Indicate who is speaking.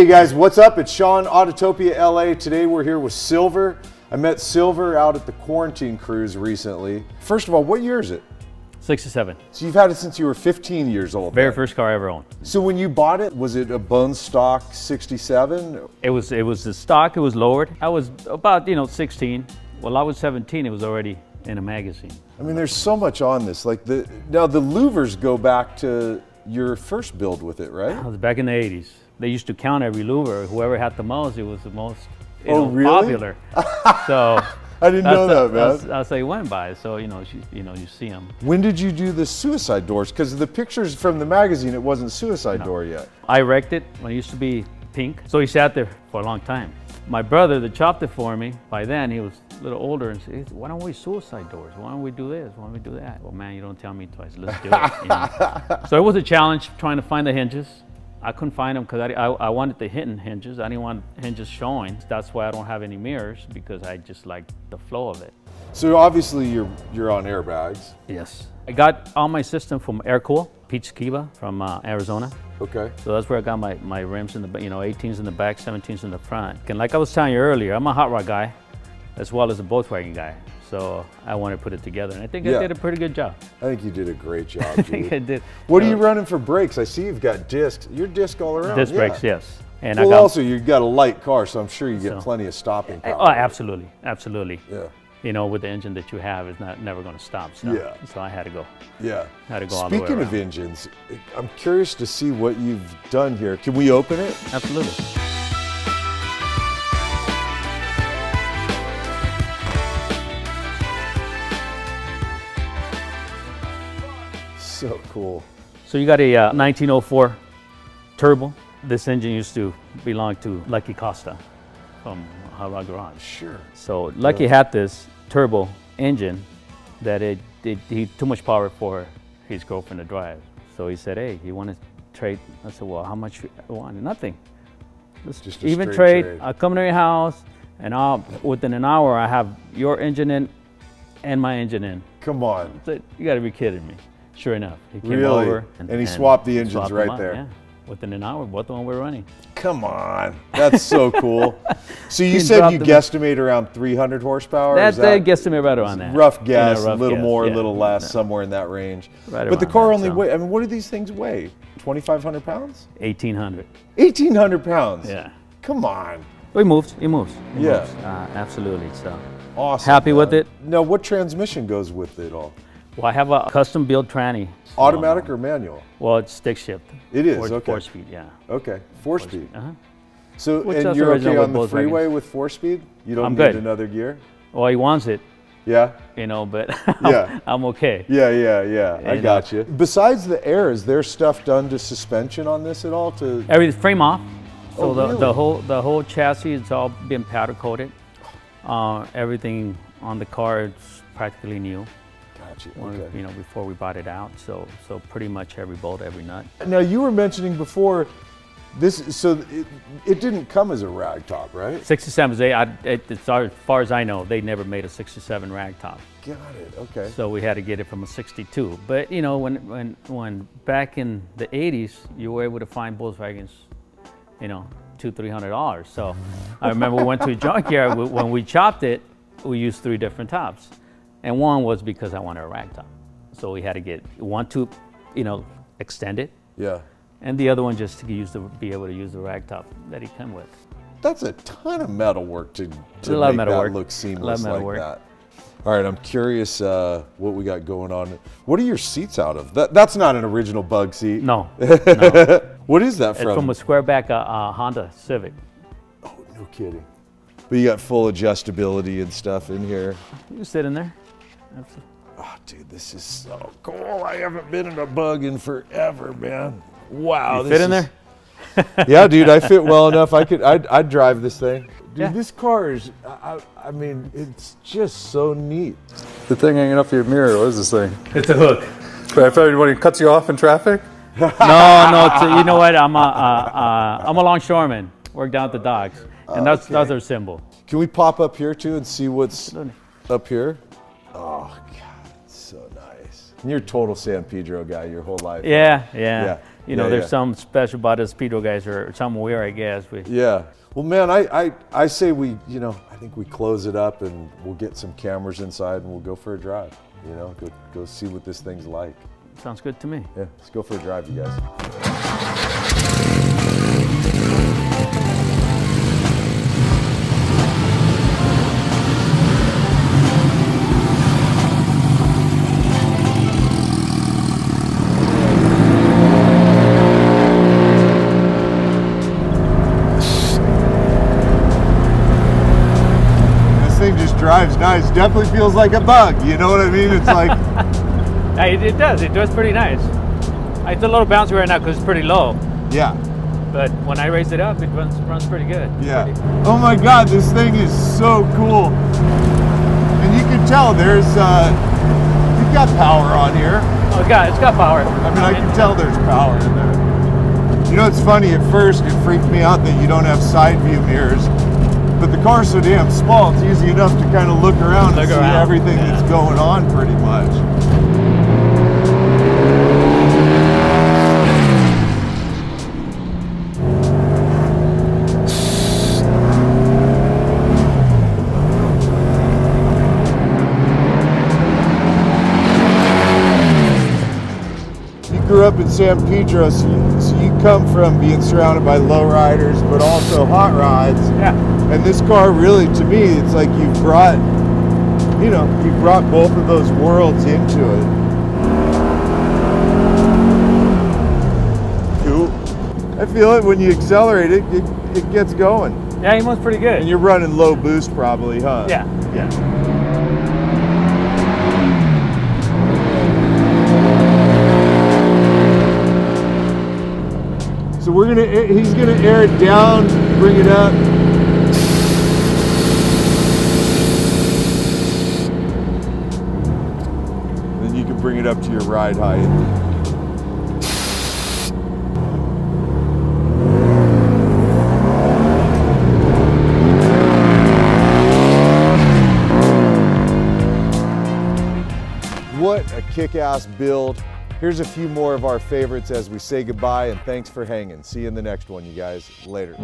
Speaker 1: Hey guys, what's up? It's Sean, Autotopia LA. Today we're here with Silver. I met Silver out at the quarantine cruise recently. First of all, what year is it?
Speaker 2: 67.
Speaker 1: So you've had it since you were 15 years old.
Speaker 2: Very first car I ever owned.
Speaker 1: So when you bought it, was it a bone stock 67?
Speaker 2: It was the stock, it was lowered. I was about, 16. Well, I was 17, it was already in a magazine.
Speaker 1: I mean, there's so much on this. Now the louvers go back to your first build with it, right?
Speaker 2: I was back in the 80s. They used to count every louver. Whoever had the most, it was the most
Speaker 1: really?
Speaker 2: popular. So
Speaker 1: I didn't know that, man.
Speaker 2: That's how it went by. So, you see them.
Speaker 1: When did you do the suicide doors? Because the pictures from the magazine, it wasn't suicide door yet.
Speaker 2: I wrecked it when it used to be pink. So he sat there for a long time. My brother that chopped it for me, by then he was a little older and said, why don't we suicide doors? Why don't we do this? Why don't we do that? Well, man, you don't tell me twice. Let's do it. So it was a challenge trying to find the hinges. I couldn't find them because I wanted the hidden hinges. I didn't want hinges showing. That's why I don't have any mirrors, because I just like the flow of it.
Speaker 1: So obviously you're on airbags.
Speaker 2: Yes. I got all my system from Aircool, Peach Kiva from Arizona.
Speaker 1: Okay.
Speaker 2: So that's where I got my rims in the 18s in the back, 17s in the front. And like I was telling you earlier, I'm a hot rod guy as well as a Volkswagen guy. So I want to put it together, and I think I did a pretty good job.
Speaker 1: I think you did a great job,
Speaker 2: I think I did.
Speaker 1: What are you running for brakes? I see you've got discs. You're disc all around.
Speaker 2: Disc brakes, yes. And
Speaker 1: well, also you've got a light car, so I'm sure you get plenty of stopping power.
Speaker 2: Oh, absolutely, absolutely.
Speaker 1: Yeah.
Speaker 2: With the engine that you have, it's never going to stop. So, so I had to go.
Speaker 1: Yeah.
Speaker 2: I had to go all the way around.
Speaker 1: Speaking of engines, I'm curious to see what you've done here. Can we open it?
Speaker 2: Absolutely.
Speaker 1: So cool.
Speaker 2: So you got a 1904 turbo. This engine used to belong to Lucky Costa from Hot Rod Garage.
Speaker 1: Sure.
Speaker 2: So Lucky had this turbo engine that he too much power for his girlfriend to drive. So he said, hey, you want to trade? I said, well, how much you want? Nothing. Let's
Speaker 1: just a
Speaker 2: even
Speaker 1: trade.
Speaker 2: I'll come to your house, and within an hour I have your engine in and my engine in.
Speaker 1: Come on.
Speaker 2: I said, you got to be kidding me. Sure enough, he came
Speaker 1: really?
Speaker 2: over
Speaker 1: and he swapped the engines right there.
Speaker 2: Yeah. Within an hour, both of them were running.
Speaker 1: Come on, that's so cool. So you said you guesstimate around 300 horsepower?
Speaker 2: That's a guesstimate right around that.
Speaker 1: Rough guess, a
Speaker 2: rough
Speaker 1: little
Speaker 2: guess,
Speaker 1: more, a little less, somewhere in that range.
Speaker 2: Right
Speaker 1: but the car only weighs, I mean, what do these things weigh? 2,500 pounds?
Speaker 2: 1,800.
Speaker 1: 1,800 pounds?
Speaker 2: Yeah.
Speaker 1: Come on.
Speaker 2: It moves, it moves.
Speaker 1: Yeah.
Speaker 2: Absolutely, so.
Speaker 1: Awesome.
Speaker 2: Happy with it.
Speaker 1: Now, what transmission goes with it all?
Speaker 2: Well, I have a custom built tranny.
Speaker 1: Automatic or manual?
Speaker 2: Well, it's stick shift.
Speaker 1: It is, okay.
Speaker 2: 4-speed, yeah.
Speaker 1: Okay, 4-speed.
Speaker 2: Uh-huh.
Speaker 1: So,
Speaker 2: Which
Speaker 1: and you're okay on the
Speaker 2: both
Speaker 1: freeway
Speaker 2: wagons.
Speaker 1: with 4-speed? You don't
Speaker 2: I'm
Speaker 1: need
Speaker 2: good.
Speaker 1: another gear?
Speaker 2: Well, he wants it,
Speaker 1: Yeah?
Speaker 2: but
Speaker 1: Yeah.
Speaker 2: I'm okay.
Speaker 1: Yeah. I got you. Besides the air, is there stuff done to suspension on this at all?
Speaker 2: Everything frame off. So
Speaker 1: really?
Speaker 2: the whole chassis, it's all been powder coated. Everything on the car is practically new.
Speaker 1: Gotcha. Okay.
Speaker 2: Before we bought it out, so pretty much every bolt, every nut.
Speaker 1: Now you were mentioning before this, so it didn't come as a rag top, right?
Speaker 2: 67s, as far as I know, they never made a 67 rag top.
Speaker 1: Got it. Okay.
Speaker 2: So we had to get it from a 62. But when back in the 80s, you were able to find Volkswagens, $200-300. So I remember we went to a junkyard when we chopped it. We used 3 different tops. And one was because I wanted a rag top. So we had to get one to, extend it.
Speaker 1: Yeah.
Speaker 2: And the other one just to be able to use the rag top that he came with.
Speaker 1: That's a ton of metal work to make that look seamless like that. All right, I'm curious what we got going on. What are your seats out of? That's not an original bug seat.
Speaker 2: No.
Speaker 1: What is that from?
Speaker 2: It's from a square back Honda Civic.
Speaker 1: Oh, no kidding. But you got full adjustability and stuff in here.
Speaker 2: You sit in there. Absolutely.
Speaker 1: Oh, dude, this is so cool. I haven't been in a bug in forever, man. Wow.
Speaker 2: You fit in there?
Speaker 1: Yeah, dude, I fit well enough. I'd drive this thing. Dude,
Speaker 2: Yeah.
Speaker 1: this car is, I mean, it's just so neat.
Speaker 3: The thing hanging up your mirror, what is this thing?
Speaker 2: It's a hook.
Speaker 3: But if anybody cuts you off in traffic?
Speaker 2: No, you know what? I'm a longshoreman. Work down at the docks. And that's our symbol.
Speaker 1: Can we pop up here too and see what's up here? Oh God, it's so nice. And you're a total San Pedro guy your whole life.
Speaker 2: Yeah. You know, there's some special about us Speedo guys or somewhere, I guess.
Speaker 1: Yeah. Well, man, I say we, you know, I think we close it up and we'll get some cameras inside and we'll go for a drive. You know, go see what this thing's like.
Speaker 2: Sounds good to me.
Speaker 1: Yeah, let's go for a drive, you guys. Drives nice. Definitely feels like a bug. You know what I mean? It's like
Speaker 2: it does. It does pretty nice. It's a little bouncy right now because it's pretty low.
Speaker 1: Yeah.
Speaker 2: But when I raise it up, it runs pretty good.
Speaker 1: Yeah. Oh my God, this thing is so cool. And you can tell there's you've got power on here.
Speaker 2: Oh, it's got power.
Speaker 1: I mean, I can tell there's power in there. You know, it's funny. At first, it freaked me out that you don't have side view mirrors. But the car's so damn small, it's easy enough to kind of look around and see everything that's going on pretty much. You grew up in San Pedro, so you come from being surrounded by lowriders, but also hot rods.
Speaker 2: Yeah.
Speaker 1: And this car really, to me, it's like you've brought both of those worlds into it. Cool. I feel it when you accelerate it, it gets going.
Speaker 2: Yeah, he moves pretty good.
Speaker 1: And you're running low boost probably, huh?
Speaker 2: Yeah.
Speaker 1: Yeah. So he's gonna air it down, bring it up. Then you can bring it up to your ride height. What a kick-ass build. Here's a few more of our favorites as we say goodbye, and thanks for hanging. See you in the next one, you guys. Later.